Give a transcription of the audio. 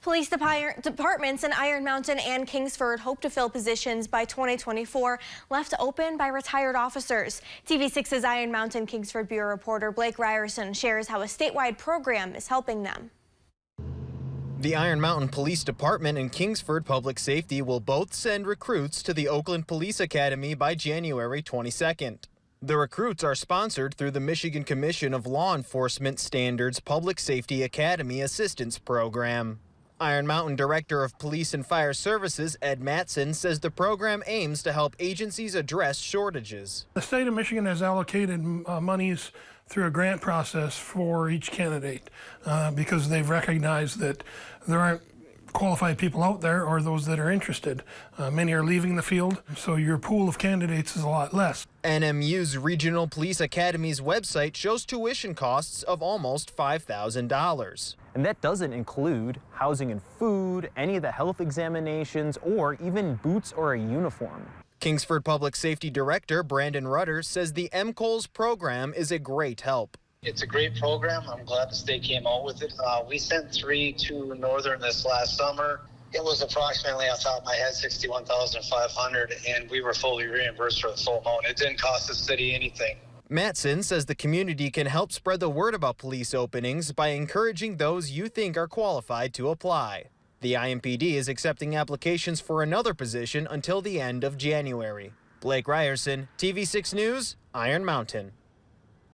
Police departments in Iron Mountain and Kingsford hope to fill positions by 2024 left open by retired officers. TV6's Iron Mountain Kingsford Bureau reporter Blake Ryerson shares how a statewide program is helping them. The Iron Mountain Police Department and Kingsford Public Safety will both send recruits to the Oakland Police Academy by January 22nd. The recruits are sponsored through the Michigan Commission of Law Enforcement Standards Public Safety Academy Assistance Program. Iron Mountain Director of Police and Fire Services Ed Matson says the program aims to help agencies address shortages. The state of Michigan has allocated monies through a grant process for each candidate because they've recognized that there aren't qualified people out there or those that are interested. Many are leaving the field, so your pool of candidates is a lot less. NMU's Regional Police Academy's website shows tuition costs of almost $5,000. And that doesn't include housing and food, any of the health examinations, or even boots or a uniform. Kingsford Public Safety Director Brandon Rutter says the MCOLS program is a great help. It's a great program. I'm glad the state came out with it. We sent 3 to Northern this last summer. It was approximately, off the top of my head, $61,500, and we were fully reimbursed for the full amount. It didn't cost the city anything. Matson says the community can help spread the word about police openings by encouraging those you think are qualified to apply. The IMPD is accepting applications for another position until the end of January. Blake Ryerson, TV6 News, Iron Mountain.